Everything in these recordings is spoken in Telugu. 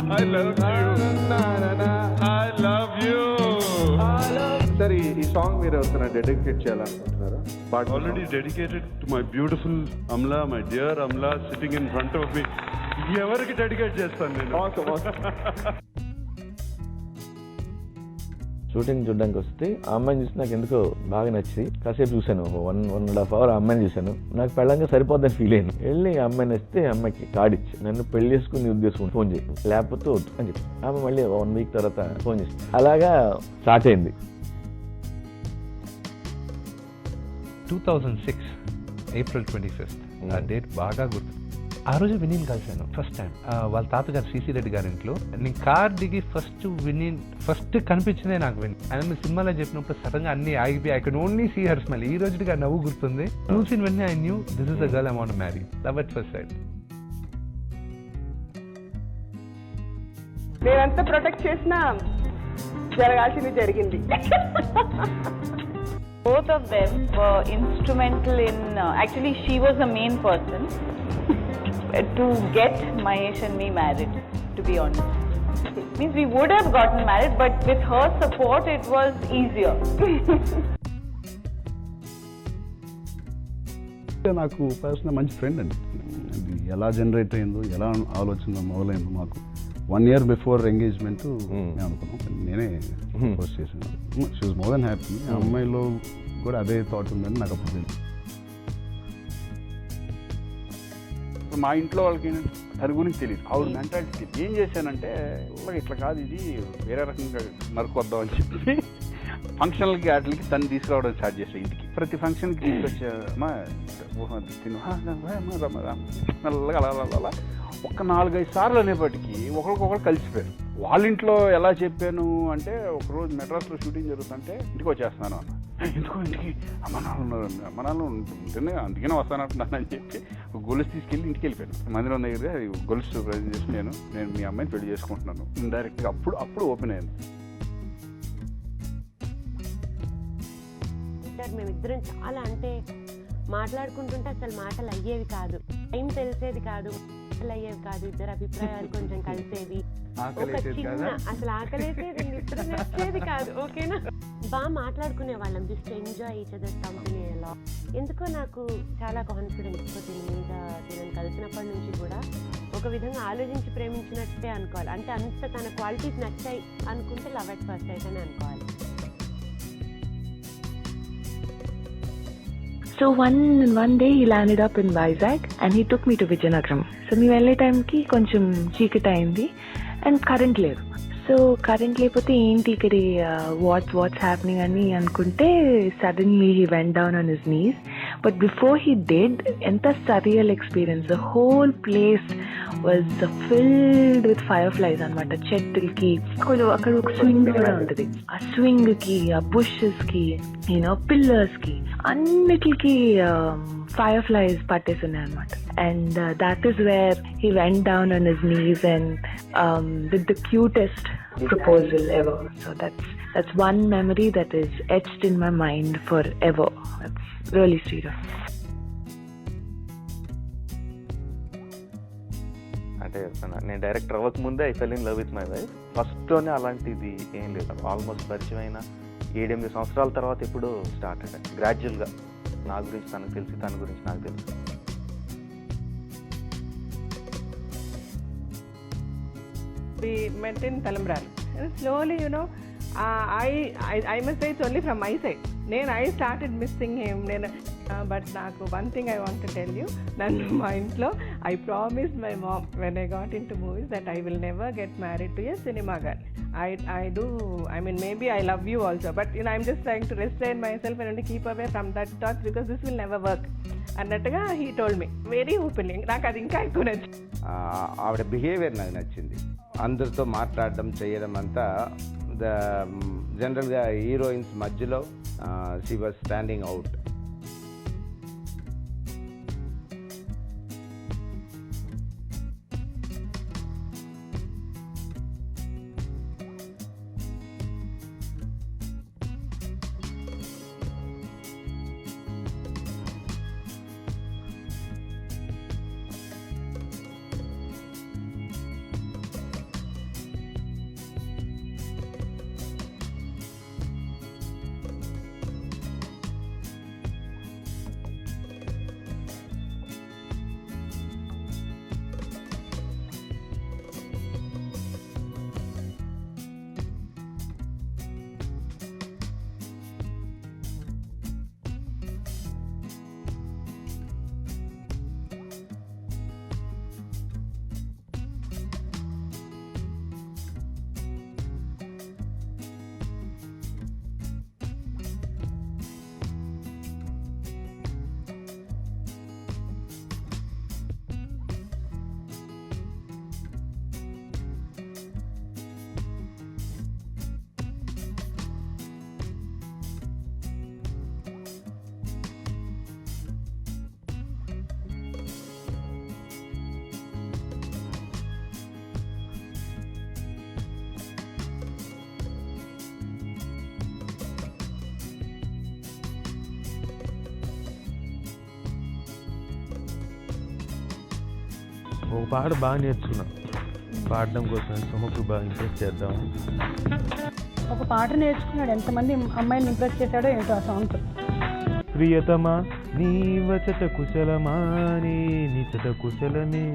I love you. సరే ఈ సాంగ్ మీరు ఎవరికైనా డెడికేట్ చేయాలనుకుంటున్నారా? Already dedicated to my beautiful Amla, my dear Amla, sitting in front of me. ఎవరికి డెడికేట్ చేస్తాను నేను? షూటింగ్ చూడడానికి వస్తే ఆ అమ్మాయిని చూసి నాకు ఎందుకో బాగా నచ్చి కాసేపు చూశాను. 1.5 hours ఆ అమ్మాయిని చూశాను. నాకు పెళ్ళంగా సరిపోద్దని ఫీల్ అయ్యాను. వెళ్ళి ఆ అమ్మాయిని వస్తే అమ్మాయికి కార్డు ఇచ్చి నన్ను పెళ్లి చేసుకుని ఉద్దేశం ఫోన్ చేయి, లేకపోతే వద్దు అని చెప్పి ఆమె మళ్ళీ 1 week తర్వాత ఫోన్ చేసి అలాగా స్టార్ట్ అయింది. 2006 April 25th ఆ డేట్ బాగా గుర్తు. ఆ రోజు వినీన్ కలిశాను ఫస్ట్ టైం. వాళ్ళ తాతగారు సిసి రెడ్డి గారి ఇంట్లో. నేను కార్ దిగి ఫస్ట్ కనిపించిందే నాకు విని. ఆయన మీ సినిమాలో చెప్పినప్పుడు సడన్ గా అన్ని ఆగిపోయి I can only see her smile. ఈ రోజుగా నవ్వు గుర్తుంది. చూసిన వెంటనే I knew this is the girl I want to marry. Love at first sight. నేనంతా ప్రొటెక్ట్ చేసినా జరగాల్సింది జరిగింది. Both of them were instrumental in, actually she was the main person to get Mahesh and me married, to be honest. Means we would have gotten married, but with her support it was easier. నాకు పర్సనల్ మంచి ఫ్రెండ్ అండి. అది ఎలా జనరేట్ అయిందో, ఎలా ఆలోచన మొదలైందో మాకు 1 year బిఫోర్ ఎంగేజ్మెంట్ మేము అనుకున్నాం. నేనే పోస్ట్ చేశాను. She was more than happy. ఆ అమ్మాయిలో కూడా అదే థాట్ ఉందని నాకు అప్పుడు తెలుసు. మా ఇంట్లో వాళ్ళకి దాని గురించి తెలియదు. ఆవిడ మెంటాలిటీ ఏం చేశానంటే ఇట్లా కాదు, ఇది వేరే రకంగా నరుకొద్దాం అని చెప్పి ఫంక్షన్లకి వాటికి తను తీసుకురావడం స్టార్ట్ చేసాను. ఇంటికి ప్రతి ఫంక్షన్కి తీసుకొచ్చామా మెల్లగా అలా ఒక 4-5 సార్లు అనేప్పటికీ ఒకరికొకరు కలిసిపోయారు. వాళ్ళ ఇంట్లో ఎలా చెప్పాను అంటే, ఒకరోజు మెడ్రాస్లో షూటింగ్ జరుగుతుంటే ఇంటికి వచ్చేస్తున్నాను అన్న. ఇంటికి అమ్మ నాన్న ఉంటేనే అందుకనే వస్తానంటున్నాను అని చెప్పి గొలుసు తీసుకెళ్ళి ఇంటికి వెళ్ళిపోయాను. మందిరం దగ్గర గొలుసు ప్రజెంట్ చేసి నేను మీ అమ్మాయిని పెళ్లి చేసుకుంటున్నాను ఇండైరెక్ట్గా. అప్పుడు ఓపెన్ అయింది. మేమిద్దరం చాలా అంటే మాట్లాడుకుంటుంటే అసలు మాటలు అయ్యేవి కాదు, టైం తెలిసేది కాదు, మాటలు అయ్యేవి కాదు, ఇద్దరు అభిప్రాయాలు కొంచెం కలిసేవి. ఒక చిన్న అసలు ఆకలేసేది, నిద్ర నచ్చేది కాదు. ఓకేనా, బాగా మాట్లాడుకునే వాళ్ళం. Just enjoy each other company. ఎలా ఎందుకో నాకు చాలా కాన్ఫిడెన్స్ దీని మీద. నేను కలిసినప్పటి నుంచి కూడా ఒక విధంగా ఆలోచించి ప్రేమించినట్టే అనుకోవాలి. అంటే అంత తన క్వాలిటీస్ నచ్చాయి అనుకుంటే లవ్ ఎట్ ఫస్ట్ సైట్ అని అనుకోవాలి. So one day he landed up in Vizag and he took me to Vijayanagaram. So me velle time ki koncham cheekati ayindi and current లేదు. సో కరెంట్ లేకపోతే ఏంటి ఇక్కడ వాట్స్ హ్యాపెనింగ్ అని అనుకుంటే suddenly he went down on his knees. But before he did, ఎంత surreal experience. The whole place was filled with fireflies అనమాట. చెట్టులకి అక్కడ ఒక స్వింగ్ కూడా ఉంటుంది. ఆ స్వింగ్ కి, ఆ బుషెస్ కి, యూనో పిల్లర్స్ కి అన్నిటికి ఫైర్ ఫ్లైస్ పట్టేసి ఉన్నాయి అనమాట. And that is where he went down on his knees and did the cutest proposal ever. So that's one memory that is etched in my mind forever. That's really sweet of him. అంటే నేను డైరెక్టర్ అవ్వకముందే I fell in love with my wife. ఫస్ట్లోనే అలాంటిది ఏం లేదు. ఆల్మోస్ట్ పరిచయం అయిన 7-8 సంవత్సరాల తర్వాత ఎప్పుడూ స్టార్ట్ అయ్యాయి. గ్రాడ్యువల్గా నా గురించి తనకు తెలిసి, తన గురించి నాకు తెలుసు. We met in Talambrana. And slowly, you know, I must say it's only from my side. I started missing him. But one thing I want to tell you, my intlo, I promised my mom when I got into movies that I will never get married to a cinema girl. I mean, maybe I love you also, but you know, I'm just trying to restrain myself and keep away from that thought because this will never work. అన్నట్టుగా he told me very openly. నాకు అది ఇంకా ఎక్కువ నచ్చింది. ఆవిడ బిహేవియర్ నాకు నచ్చింది. అందరితో మాట్లాడడం, చేయడం అంతా జనరల్గా హీరోయిన్స్ మధ్యలో షీ వాజ్ స్టాండింగ్ అవుట్. ఒక పాట బాగా నేర్చుకున్నా పాడడం కోసం సుమకు బాగా ఇంప్రెస్ చేద్దాం. ఒక పాట నేర్చుకున్నాడు, ఎంతమంది అమ్మాయిని ఇంప్రెస్ చేశాడో ఏంటో ఆ సాంగ్. ప్రియతమా నీ వచట కుశలమా నీ నిచట కుశలమే.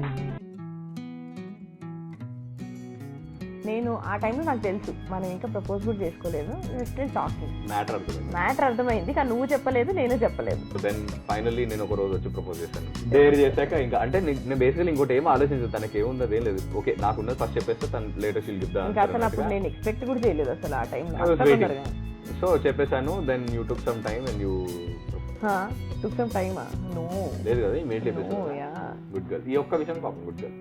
నేను ఆ టైంలో నాకు తెలుసు మనం ఇంకా ప్రపోజ్ కూడా చేసుకోలేదు, స్టిల్ టాకింగ్. మ్యాటర్ అర్థమైంది కానీ నువ్వు చెప్పలేదు, నేను చెప్పలేదు. దెన్ ఫైనల్లీ నేను ఒక రోజు వచ్చి ప్రపోజ్ చేశాను. డేర్ చేశాక ఇంకా అంటే నేను బేసికలీ ఇంకోటి ఏం ఆలోచించదు, తనకి ఏముంది అదేం లేదు. ఓకే నాకున్నది ఫస్ట్ చెప్పేస్తే తను లేటర్ షీల్ చెప్తాను. ఇంకా అసలు అప్పుడు నేను ఎక్స్పెక్ట్ కూడా చేయలేదు అసలు ఆ టైంలో. సో చెప్పేశాను. Then you took some time and you took some టైమా? నో లేదు కదా, ఇమీడియట్లీ గుడ్ గర్ల్. ఈ ఒక్క విషయం పాపం గుడ్ గర్ల్.